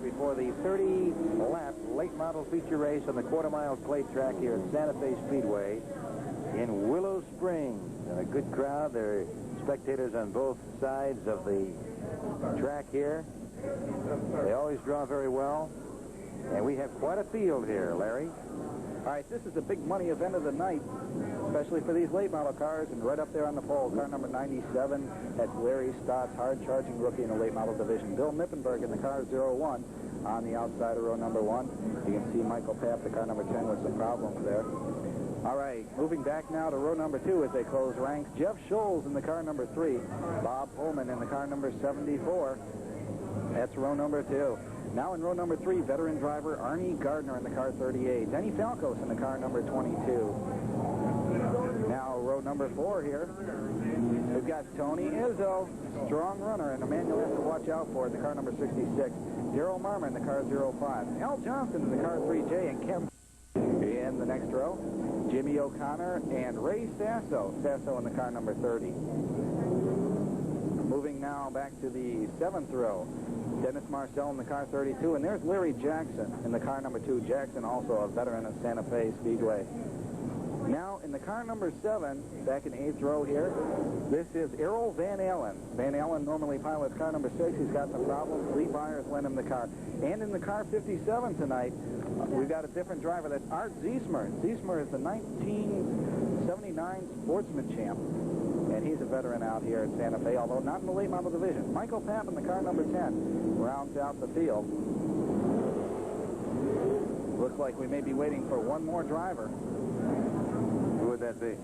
Before the 30-lap late model feature race on the quarter-mile clay track here at Santa Fe Speedway in Willow Springs. And a good crowd. There are spectators on both sides of the track here. They always draw very well. And we have quite a field here, Larry. All right, this is the big money event of the night, especially for these late model cars. And right up there on the pole, car number 97, that's Larry Stott's hard-charging rookie in the late model division. Bill Nippenberg in the car 01 on the outside of row number 1. You can see Michael Papp, the car number 10, with some problems there. All right, moving back now to row number 2 as they close ranks. Jeff Scholes in the car number 3. Bob Pullman in the car number 74. That's row number 2. Now in row number 3, veteran driver Arnie Gardner in the car 38. Denny Falcos in the car number 22. Now row number 4 here. We've got Tony Izzo, strong runner, and a man you'll have to watch out for in the car number 66. Daryl Marmer in the car 05. Al Johnson in the car 3J, and Ken in the next row. Jimmy O'Connor and Ray Sasso. Sasso in the car number 30. Moving now back to the 7th row. Dennis Marcel in the car 32, and there's Larry Jackson in the car number 2. Jackson, also a veteran of Santa Fe Speedway. Now in the car number 7, back in 8th row here, this is Errol Van Allen. Van Allen normally pilots car number 6. He's got some problems. Lee Byers lent him the car. And in the car 57 tonight, we've got a different driver. That's Art Ziesmer. Ziesmer is the 1979 Sportsman champ. And he's a veteran out here at Santa Fe, although not in the late model division. Michael Papp in the car number 10 rounds out the field. Looks like we may be waiting for one more driver. Who would that be?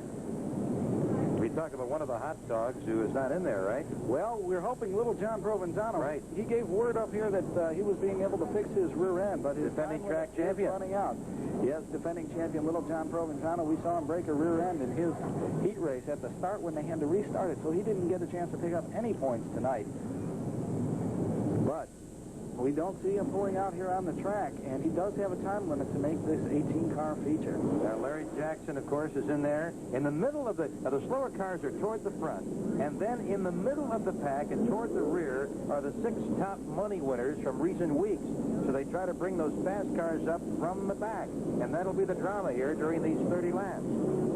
We talked about one of the hot dogs who is not in there, right? Well, we're hoping little John Provenzano. Right. He gave word up here that he was being able to fix his rear end, but his defending track champion running out. Yes, defending champion little John Provenzano. We saw him break a rear end in his heat race at the start when they had to restart it, so he didn't get a chance to pick up any points tonight. But we don't see him pulling out here on the track, and he does have a time limit to make this 18-car feature. Larry Jackson, of course, is in there. In the middle of the slower cars are toward the front, and then in the middle of the pack and toward the rear are the 6 top money winners from recent weeks. So they try to bring those fast cars up from the back, and that'll be the drama here during these 30 laps.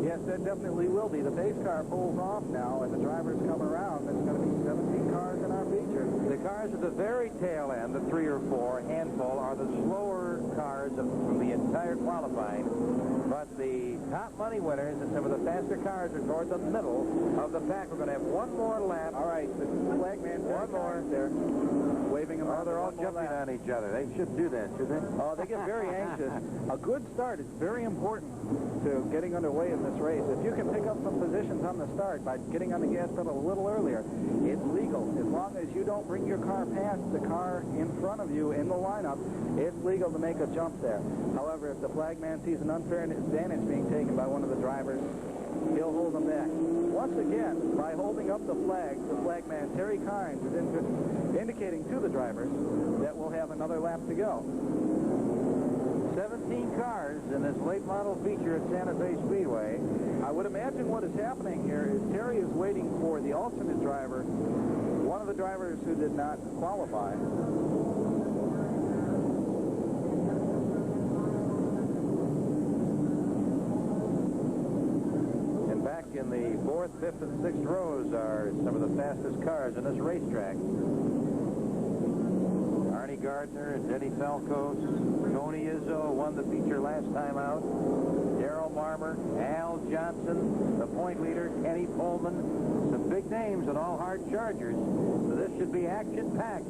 Yes, that definitely will be. The pace car pulls off now, and the drivers come around. There's going to be 17 cars in our feature. The cars at the very tail end, the 3 or 4 handful, are the slower cars from the entire qualifying. But the top money winners and some of the faster cars are toward the middle of the pack. We're going to have one more lap. All right, the flag man, one more there, waving them. Oh, they're all jumping on each other. They should do that, should they? Oh, they get very anxious. A good start is very important to getting underway in this race. If you can pick up some positions on the start by getting on the gas pedal a little earlier, it's legal. As long as you don't bring your car past the car in front of you in the lineup, it's legal to make a jump there. However, if the flagman sees an unfair advantage being taken by one of the drivers, he'll hold them back. Once again, by holding up the flag, the flagman, Terry Kynes, is indicating to the drivers that we'll have another lap to go. 17 cars in this late model feature at Santa Fe Speedway. I would imagine what is happening here is Terry is waiting for the alternate driver, one of the drivers who did not qualify. And back in the 4th, 5th, and 6th rows are some of the fastest cars in this racetrack. Arnie Gardner and Denny Falcos. Tony Izzo won the feature last time out. Daryl Marmer, Al Johnson, the point leader, Kenny Pullman. Some big names and all hard chargers. So this should be action-packed.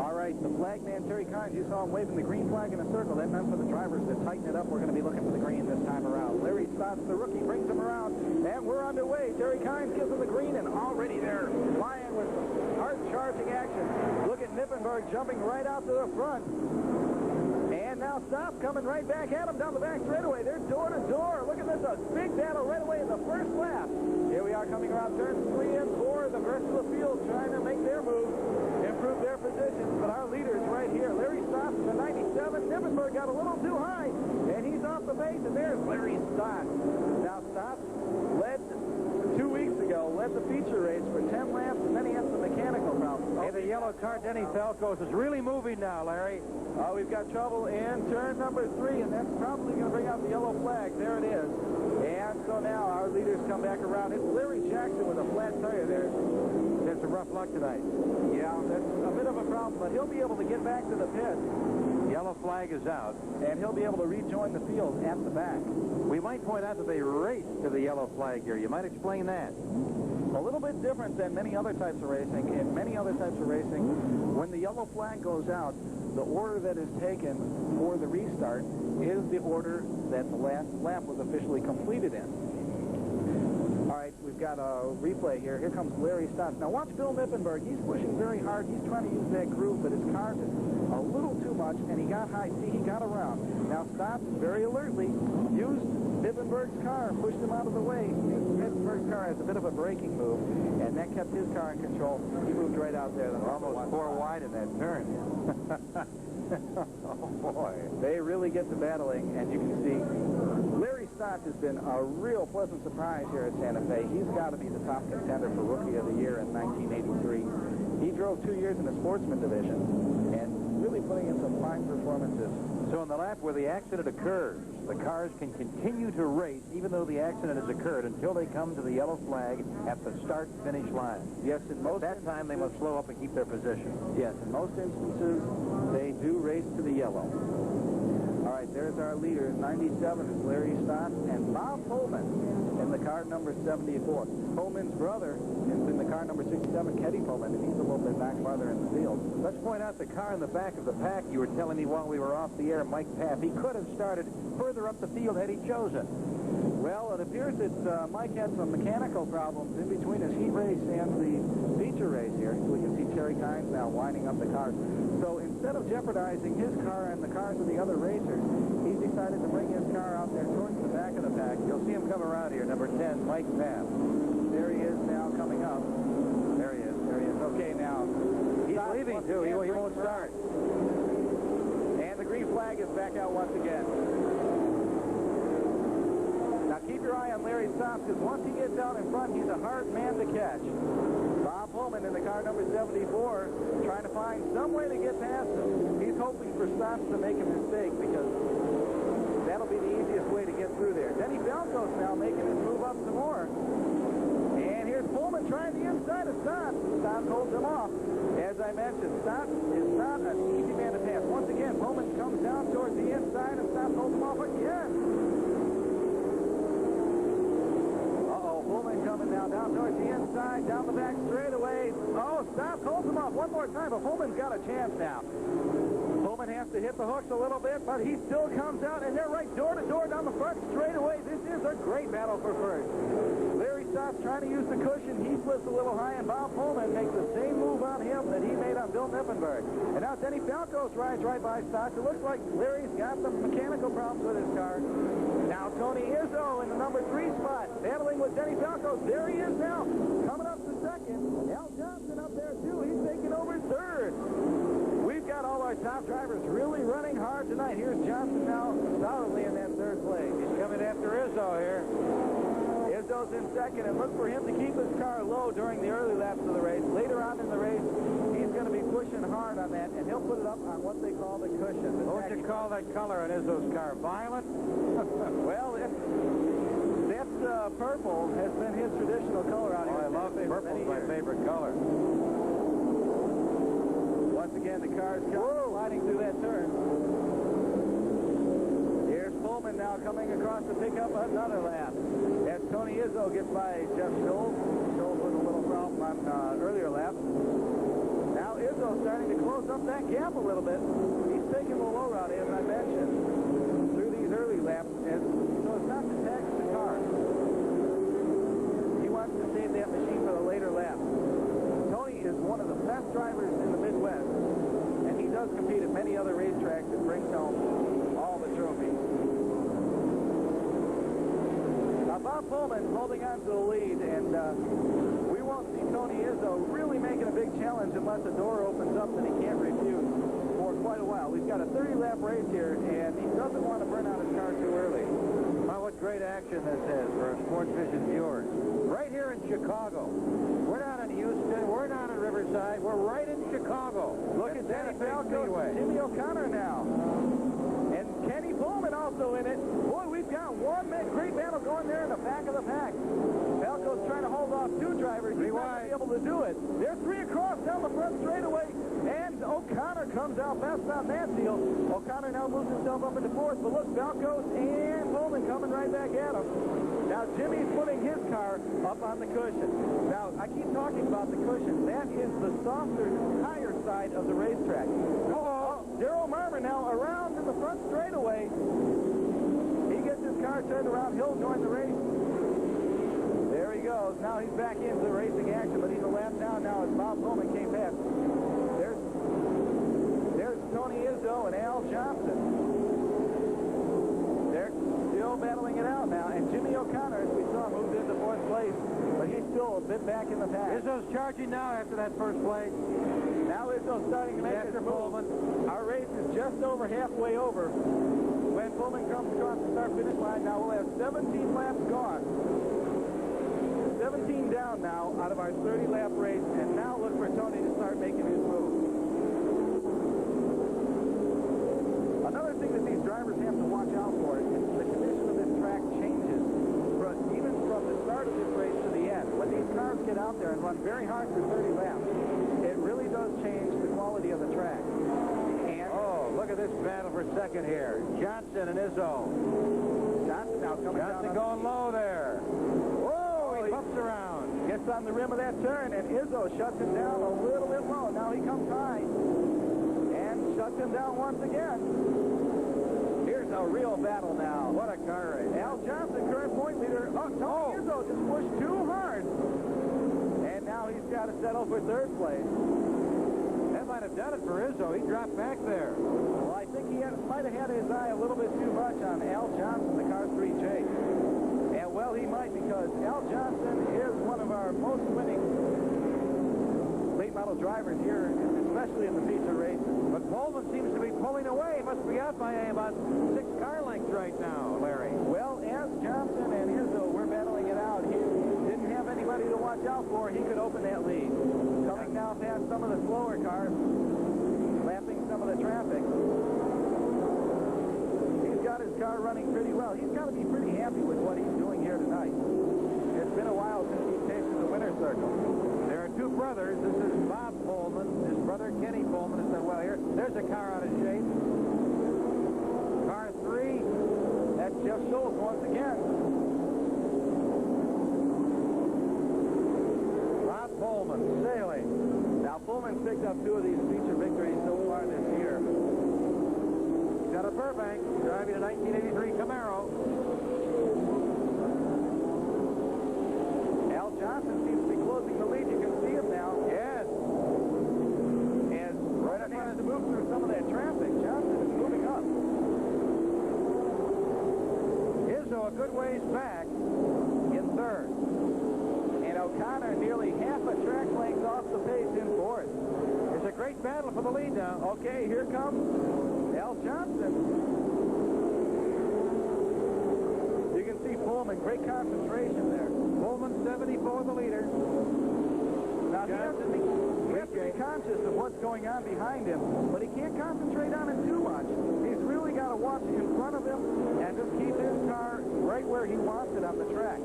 All right, the flagman, Terry Kynes, you saw him waving the green flag in a circle. That meant for the drivers to tighten it up. We're going to be looking for the green this time around. Larry Stott's the rookie, brings him around, and we're underway. Terry Kynes gives him the green, and already they're flying with hard-charging action. Look at Nippenberg jumping right out to the front. And now Stopp coming right back at him down the back straightaway. They're door to door. Look at this, a big battle right away in the first lap. Here we are coming around turns 3 and 4. The rest of the field trying to make their move, improve their positions. But our leaders right here, Larry Stopp in the 97. Nippenberg got a little too high, and he's off the base. And there's Larry Stott. Now Stopp led 2 weeks ago. led the feature race for 10 laps, and then he had some mechanical problems. Hey, the yellow car, Denny Falcos, is really moving now, Larry. We've got trouble in turn number 3, and that's probably going to bring out the yellow flag. There it is. And so now our leaders come back around. It's Larry Jackson with a flat tire there. Had some rough luck tonight. Yeah, that's a bit of a problem, but he'll be able to get back to the pit. Yellow flag is out. And he'll be able to rejoin the field at the back. We might point out that they raced to the yellow flag here. You might explain that. A little bit different than many other types of racing. In many other types of racing, when the yellow flag goes out, the order that is taken for the restart is the order that the last lap was officially completed in. All right, we've got a replay here. Here comes Larry Stotts. Now watch Bill Nippenberg. He's pushing very hard. He's trying to use that groove, but his car is a little too much, and he got high. See, he got around. Now Stotts very alertly used Nippenberg's car and pushed him out of the way. Nippenberg's car has a bit of a braking move, and that kept his car in control. He moved right out there. Almost 4 wide in that turn. Oh, boy. They really get to battling, and you can see Larry Stotts has been a real pleasant surprise here at Santa Fe. He's got to be the top contender for Rookie of the Year in 1983. He drove 2 years in the Sportsman division and really putting in some fine performances. So in the lap where the accident occurs, the cars can continue to race even though the accident has occurred until they come to the yellow flag at the start-finish line. Yes, in most at that time they must slow up and keep their position. Yes, in most instances they do race to the yellow. All right, there's our leader. 97 is Larry Stotts and Bob Pullman in the car number 74. Pullman's brother is in the car number 67, Keddy Pullman, and he's a little bit back farther in the field. Let's point out the car in the back of the pack you were telling me while we were off the air, Mike Paff. He could have started further up the field had he chosen. Well, it appears that Mike had some mechanical problems in between his heat race and the feature race here. We can see Terry Kynes now winding up the cars. So instead of jeopardizing his car and the cars of the other racers, he's decided to bring his car out there towards the back of the pack. You'll see him come around here, number 10, Mike Paff. There he is now coming up. There he is. There he is. Okay, now. He's leaving, too. He won't start. And the green flag is back out once again. Now keep your eye on Larry Stotts, because once he gets out in front, he's a hard man to catch. Bob Pullman in the car number 74 trying to find some way to get past him. He's hoping for Stotts to make a mistake, because that'll be the easiest way to get through there. Denny Falcos now making his move up some more. And here's Pullman trying the inside of Stotts. Stotts holds him off. As I mentioned, Stotts is not an easy man to pass. Once again, Pullman comes down towards the inside, and Stotts holds him off again. Pullman coming now down towards the inside, down the back straightaway. Oh, Stotts holds him off one more time, but Pullman's got a chance now. Pullman has to hit the hooks a little bit, but he still comes out, and they're right door-to-door down the front straightaway. This is a great battle for first. Larry Stotts trying to use the cushion. He slips a little high, and Bob Pullman makes the same move on him that he made on Bill Nippenberg. And now Denny Falcos rides right by Stotts. It looks like Larry's got some mechanical problems with his car. Now Tony Izzo in the number 3 spot, battling with Denny Falcos. There he is now, coming up to second. Al Johnson up there, too. He's taking over third. We've got all our top drivers really running hard tonight. Here's Johnson now solidly in that third place. He's coming after Izzo here. Izzo's in second, and look for him to keep his car low during the early laps of the race. Later on in the race, he's going to be pushing hard on that, and he'll put it up on what they call the cushion. What would you call that color on Izzo's car? Violet? Well, that purple has been his traditional color out here. I love purple. My favorite color. Once again, the car's sliding through that turn. Here's Pullman now coming across to pick up another lap. As Tony Izzo gets by Jeff Scholes. Scholes with a little problem on earlier laps. Now Izzo starting to close up that gap a little bit. He's taking the low route, as I mentioned, through these early laps, so it's not to tax the car. He wants to save that machine for the later laps. Tony is one of the best drivers in the Midwest, and he does compete at many other racetracks and brings home all the trophies. Now, Bob Pullman holding on to the lead, and we won't see Tony Izzo really making a big challenge unless a door opens up that he can't refuse for quite a while. We've got a 30-lap race here, and he doesn't want to burn out his car too early. Oh, what great action this is for sports vision viewers. Right here we're in Chicago. We're not in Houston. We're not in Riverside. We're right in Chicago. Look at Danny Falco, Speedway. Jimmy O'Connor now. And Kenny Pullman also in it. Boy, we've got one great battle going there in the back of the pack. Falco's trying to hold off two drivers. He's not going to be able to do it. They're three across down the front straightaway. And O'Connor comes out fast on that deal. O'Connor now moves himself up into fourth. But look, Falco and Pullman coming right back at him. Now, Jimmy's putting his car up on the cushion. Now, I keep talking about the cushion. That is the softer, higher side of the racetrack. Darryl Marmer now around in the front straightaway. He gets his car turned around. He'll join the race. There he goes. Now he's back into the racing action, but he's a lap down now as Bob Pullman came past. There's Tony Izzo and Al Johnson. They're still battling it out now. And Jimmy O'Connor, as we saw, moved into fourth place, but he's still a bit back in the pack. Izzo's charging now after that first place. Now Izzo's starting to make his move. Our race is just over halfway over. When Pullman comes across the start-finish line, now we'll have 17 laps gone. 17 down now out of our 30-lap race, and now look for Tony to start making his move. Another thing that these drivers have to watch out for is the condition of this track changes even from the start of this race to the end. When these cars get out there and run very hard for 30 laps, it really does change the quality of the track. And look at this battle for second here. Johnson and Izzo. Johnson now coming down. Johnson going low there. Whoa, he bumps around. Gets on the rim of that turn, and Izzo shuts him down a little bit low. Now he comes high and shuts him down once again. Here's a real battle now. What a car race. Al Johnson, current point leader. Tony Izzo just pushed too hard. And now he's got to settle for third place. That might have done it for Izzo. He dropped back there. Well, I think he might have had his eye a little bit too much on Al Johnson, the car 3J. And, well, he might, because Al Johnson is one of our most winning late model drivers here, especially in the feature races. But Pullman seems to be pulling away. He must be out by about 6 car lengths right now, Larry. Well, as Johnson and Izzo were battling it out, he didn't have anybody to watch out for. He could open that lead. Coming now past some of the slower cars, lapping some of the traffic. He's got his car running pretty well. He's got to be pretty happy with what he's doing here tonight. It's been a while since he's tasted the winner's circle. There are two brothers. This is Bob Pullman. His brother Kenny Pullman has done well here. There's a car out of shape. Car 3. That's Jeff Schultz once again. Bob Pullman sailing. Now Pullman's picked up 2 of these feature victories so far this year. He's got a Burbank driving a 1983 Camaro. Al Johnson seems to be closing the lead. You can see him now. Yes. And Pullman has to move through some of that traffic. Johnson is moving up. Izzo a good ways back in third. And O'Connor nearly half a track length off the pace in fourth. It's a great battle for the lead now. Okay, here comes Al Johnson. You can see Pullman, great concentration there. Pullman 74, the leader. Now, he has to be conscious of what's going on behind him, but he can't concentrate on it too much. He's really got to watch in front of him and just keep his car right where he wants it on the track.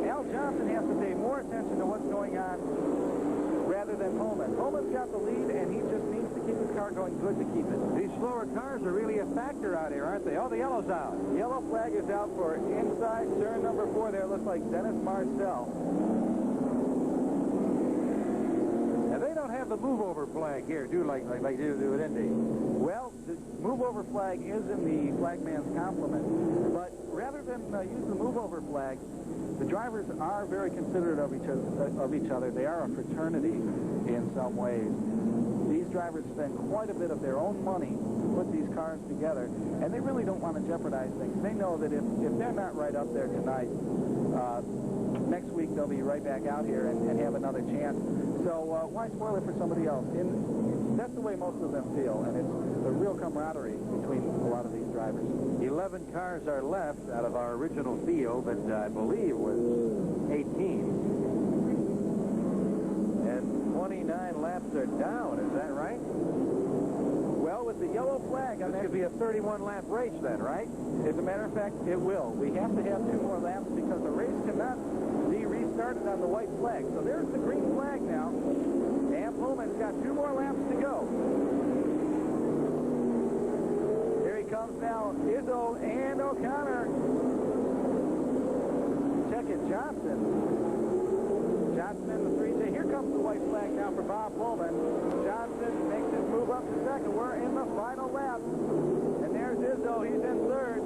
Al Johnson has to pay more attention to what's going on rather than Pullman. Pullman's got the lead, and he just needs to keep his car going good to keep it. These slower cars are really a factor out here, aren't they? Oh, the yellow's out. Yellow flag is out for inside turn number 4 there. Looks like Dennis Marcel. And they don't have the move-over flag here, like they do at Indy. Well, the move-over flag is in the flagman's complement, but rather than use the move-over flag, the drivers are very considerate of each other. They are a fraternity in some ways. These drivers spend quite a bit of their own money to put these cars together, and they really don't want to jeopardize things. They know that if they're not right up there tonight, next week they'll be right back out here and have another chance. So why spoil it for somebody else? That's the way most of them feel, and it's a real camaraderie between a lot of these drivers. 11 cars are left out of our original field that I believe was 18. 39 laps are down, is that right? Well, with the yellow flag on This that... could be a 31-lap race then, right? As a matter of fact, it will. We have to have 2 more laps because the race cannot be restarted on the white flag. So there's the green flag now. And Pullman's got 2 more laps to go. Here he comes now. Izzo and O'Connor. Check it, Johnson. Johnson in the 3J. Here comes the white flag now for Bob Pullman. Johnson makes his move up to second. We're in the final lap. And there's Izzo. He's in third.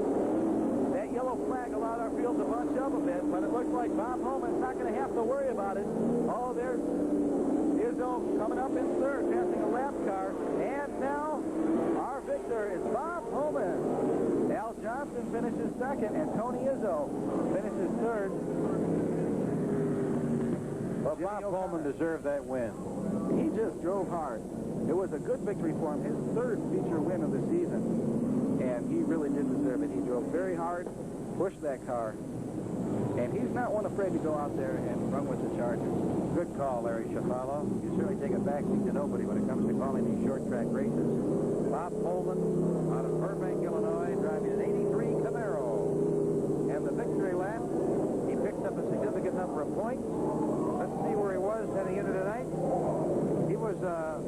That yellow flag allowed our field to bunch up a bit, but it looks like Bob Pullman's not going to have to worry about it. Oh, there's Izzo coming up in third, passing a lap car. And now our victor is Bob Pullman. Al Johnson finishes second, and Tony Izzo finishes third. Well, Bob Pullman deserved that win. He just drove hard. It was a good victory for him, his 3rd feature win of the season. And he really did deserve it. He drove very hard, pushed that car, and he's not one afraid to go out there and run with the Chargers. Good call, Larry Shafalo. You certainly take a backseat to nobody when it comes to calling these short track races. Bob Pullman out of Burbank, Illinois, driving an 83 Camaro. And the victory lap, he picked up a significant number of points. Let's see where he was heading into tonight. He was a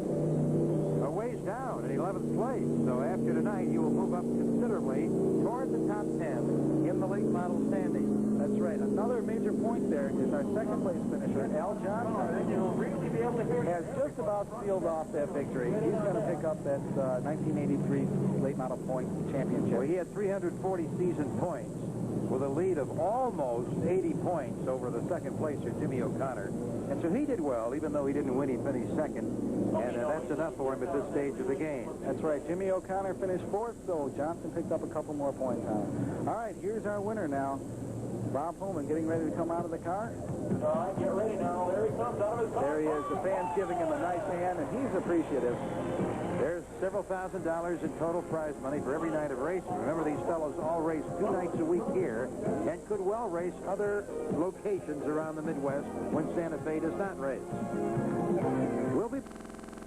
ways down in 11th place. So after tonight, he will move up considerably toward the top 10 in the late model standings. That's right. Another major point there is our second place finisher, Al Johnson, has just about sealed off that victory. He's going to pick up that 1983 late model point championship. Well, he had 340 season points with a lead of almost 80 points over the second placer, Jimmy O'Connor. And so he did well, even though he didn't win, he finished second. And that's enough for him at this stage of the game. That's right. Jimmy O'Connor finished 4th, so Johnson picked up a couple more points on him. All right, here's our winner now. Bob Pullman getting ready to come out of the car. All right, get ready now. There he comes out of his car. There he is. The fans giving him a nice hand, and he's appreciative. There's several $1,000s in total prize money for every night of racing. Remember, these fellows all race 2 nights a week here and could well race other locations around the Midwest when Santa Fe does not race.